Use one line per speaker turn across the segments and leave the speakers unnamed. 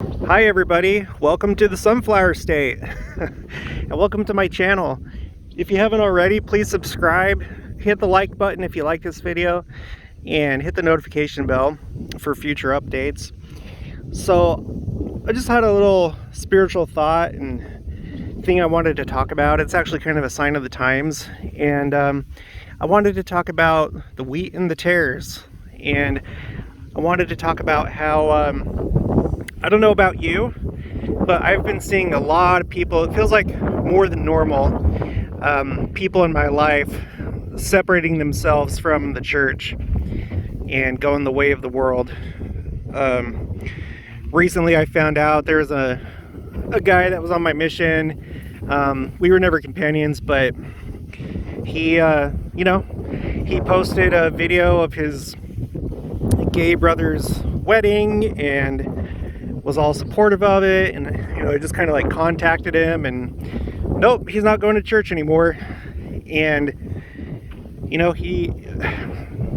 Hi everybody, welcome to the Sunflower State and welcome to my channel. If you haven't already, please subscribe, hit the like button if you like this video, and hit the notification bell for future updates. So I just had a little spiritual thought and thing I wanted to talk about. It's actually kind of a sign of the times, and I wanted to talk about the wheat and the tares, and I wanted to talk about how I don't know about you, but I've been seeing a lot of people, it feels like more than normal, people in my life separating themselves from the church and going the way of the world. Recently I found out there was a guy that was on my mission. We were never companions, but he, he posted a video of his gay brother's wedding and was all supportive of it, and I just kind of like contacted him, and nope, he's not going to church anymore. And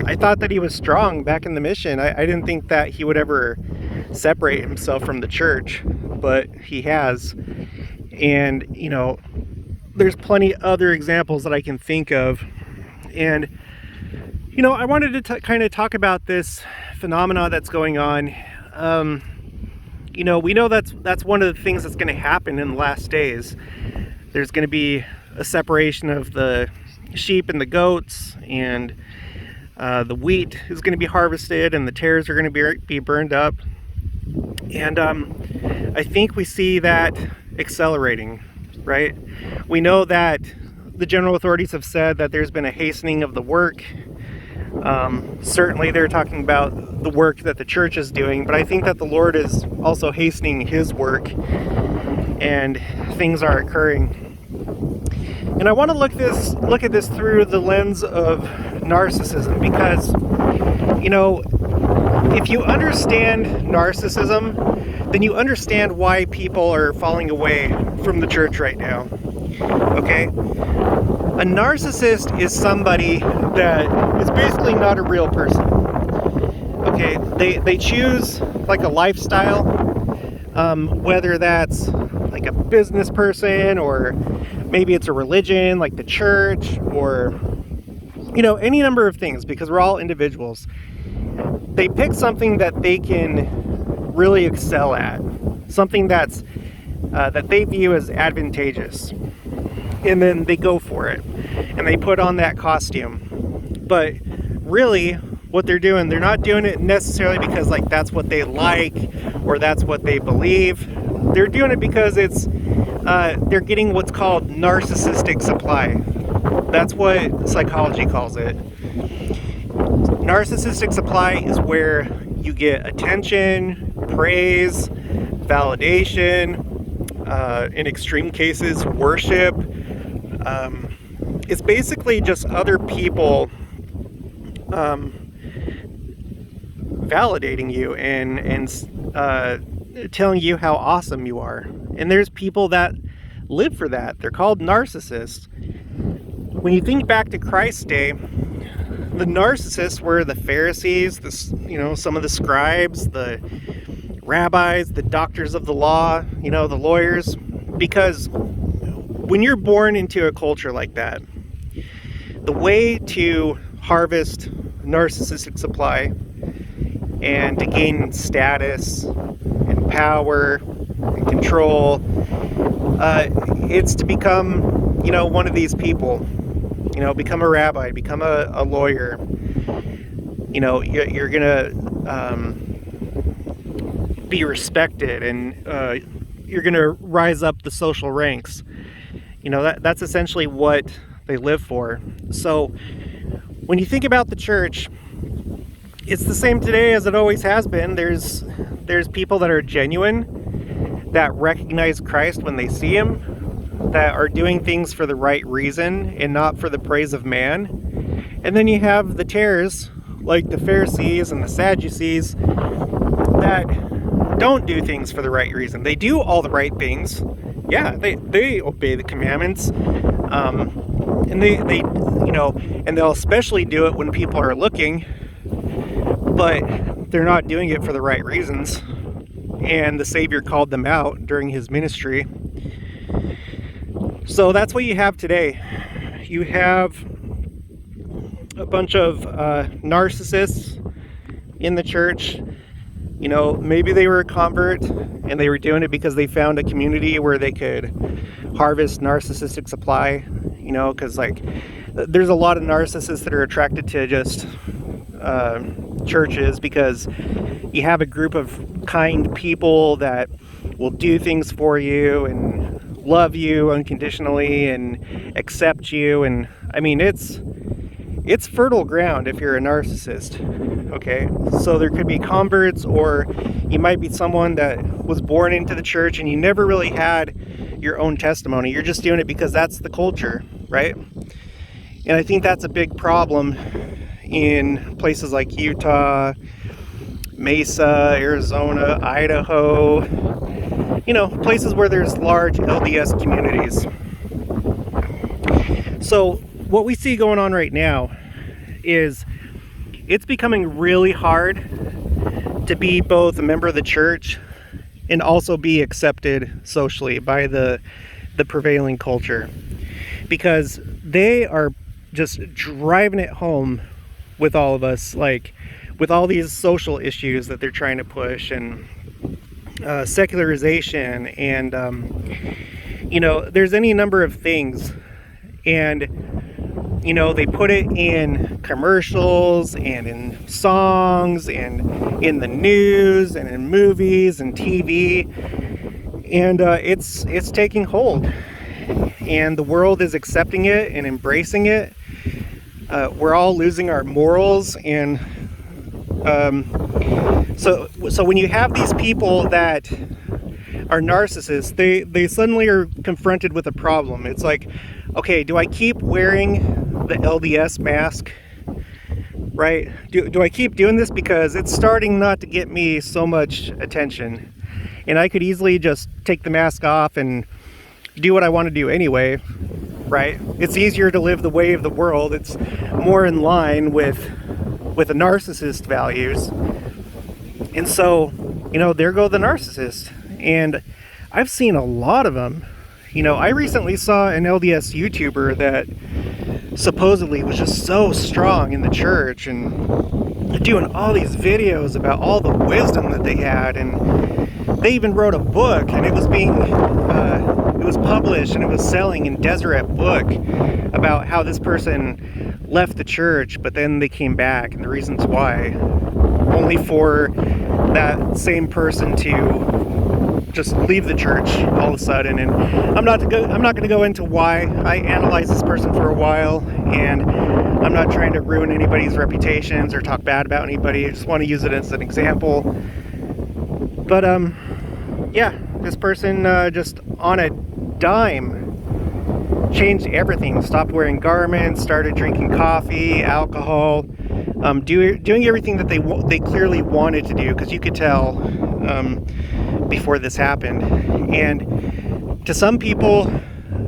I thought that he was strong back in the mission. I didn't think that he would ever separate himself from the church, but he has. And there's plenty other examples that I can think of. And I wanted to kind of talk about this phenomena that's going on. We know that's one of the things that's going to happen in the last days. There's going to be a separation of the sheep and the goats, and the wheat is going to be harvested, and the tares are going to be burned up. And I think we see that accelerating, right? We know that the general authorities have said that there's been a hastening of the work. Certainly they're talking about the work that the church is doing, but I think that the Lord is also hastening his work, and things are occurring. And I want to look at this through the lens of narcissism, because if you understand narcissism, then you understand why people are falling away from the church right now. Okay? A narcissist is somebody that is basically not a real person. Okay, they choose like a lifestyle, whether that's like a business person, or maybe it's a religion like the church, or any number of things, because we're all individuals. They pick something that they can really excel at, something that's that they view as advantageous, and then they go for it and they put on that costume. But really what they're doing, they're not doing it necessarily because like that's what they like or that's what they believe. They're doing it because it's they're getting what's called narcissistic supply. That's what psychology calls it. Narcissistic supply is where you get attention, praise, validation, in extreme cases worship. It's basically just other people validating you and telling you how awesome you are. And there's people that live for that. They're called narcissists. When you think back to Christ's day, the narcissists were the Pharisees, some of the scribes, the rabbis, the doctors of the law, the lawyers. Because when you're born into a culture like that, the way to harvest narcissistic supply and to gain status and power and control, it's to become, one of these people. Become a rabbi, become a lawyer. You're gonna be respected, and you're gonna rise up the social ranks. That's essentially what they live for. So when you think about the church, it's the same today as it always has been. There's people that are genuine, that recognize Christ when they see him, that are doing things for the right reason and not for the praise of man. And then you have the tares, like the Pharisees and the Sadducees, that don't do things for the right reason. They do all the right things. Yeah, they obey the commandments. And they and they'll especially do it when people are looking, but they're not doing it for the right reasons. and the Savior called them out during his ministry. So that's what you have today. You have a bunch of narcissists in the church. You know, maybe they were a convert and they were doing it because they found a community where they could harvest narcissistic supply, you know, because like there's a lot of narcissists that are attracted to just churches because you have a group of kind people that will do things for you and love you unconditionally and accept you. And I mean, it's fertile ground if you're a narcissist. Okay, so there could be converts, or you might be someone that was born into the church and you never really had your own testimony. You're just doing it because that's the culture, right? And I think that's a big problem in places like Utah, Mesa, Arizona, Idaho, you know, places where there's large LDS communities. So what we see going on right now is it's becoming really hard to be both a member of the church and also be accepted socially by the prevailing culture, because they are just driving it home with all of us, like with all these social issues that they're trying to push, and secularization, and you know, there's any number of things. And you know, they put it in commercials and in songs and in the news and in movies and TV, and it's taking hold, and the world is accepting it and embracing it. We're all losing our morals, and so when you have these people that are narcissists, they suddenly are confronted with a problem. It's like, okay, do I keep wearing the LDS mask, right? Do I keep doing this because it's starting not to get me so much attention, and I could easily just take the mask off and do what I want to do anyway, right? It's easier to live the way of the world. It's more in line with a narcissist values. And so, you know, there go the narcissists. And I've seen a lot of them. You know, I recently saw an LDS YouTuber that supposedly was just so strong in the church and doing all these videos about all the wisdom that they had, and they even wrote a book, and it was published and it was selling in Deseret Book about how this person left the church, but then they came back and the reasons why, only for that same person to just leave the church all of a sudden. And I'm not going to go into why. I analyzed this person for a while, and I'm not trying to ruin anybody's reputations or talk bad about anybody. I just want to use it as an example. But yeah, this person just on a dime changed everything. Stopped wearing garments, started drinking coffee, alcohol, doing everything that they clearly wanted to do, because you could tell before this happened. And to some people,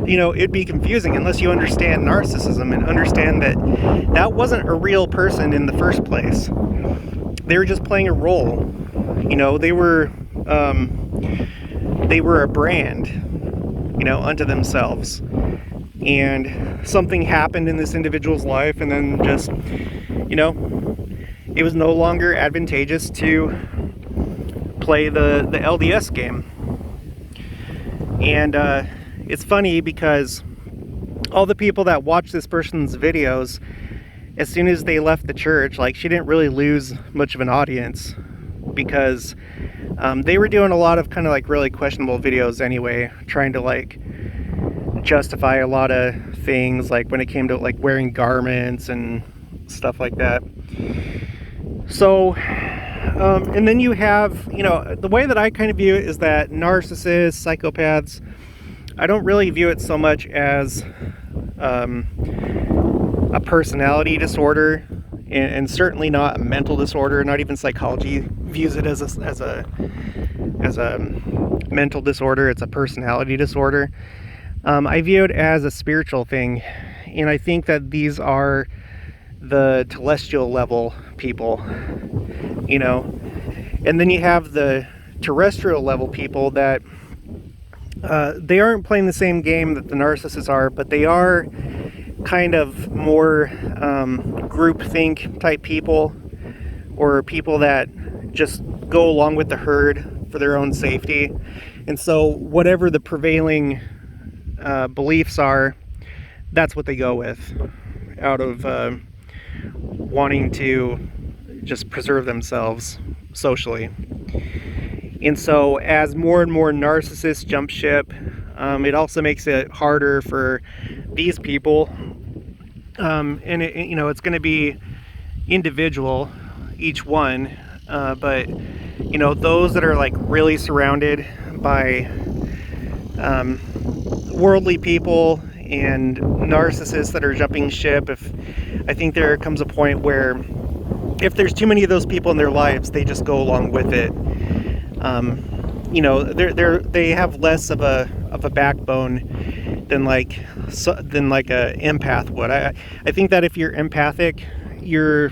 you know, it'd be confusing unless you understand narcissism and understand that that wasn't a real person in the first place. They were just playing a role. You know, they were a brand, you know, unto themselves. And something happened in this individual's life, and then just, you know, it was no longer advantageous to play the LDS game. And it's funny because all the people that watch this person's videos, as soon as they left the church, like, she didn't really lose much of an audience, because they were doing a lot of kind of like really questionable videos anyway, trying to like justify a lot of things, like when it came to like wearing garments and stuff like that. So and then you have, you know, the way that I kind of view it is that narcissists, psychopaths, I don't really view it so much as a personality disorder, and certainly not a mental disorder. Not even psychology views it as a mental disorder. It's a personality disorder. I view it as a spiritual thing, and I think that these are the telestial level people, you know. And then you have the terrestrial level people that they aren't playing the same game that the narcissists are, but they are kind of more groupthink type people, or people that just go along with the herd for their own safety. And so whatever the prevailing beliefs are, that's what they go with, out of wanting to just preserve themselves socially. And so as more and more narcissists jump ship, it also makes it harder for these people. And it's going to be individual, each one, but those that are like really surrounded by worldly people and narcissists that are jumping ship, I think there comes a point where if there's too many of those people in their lives, they just go along with it. They have less of a backbone than like a empath would. I think that if you're empathic, you're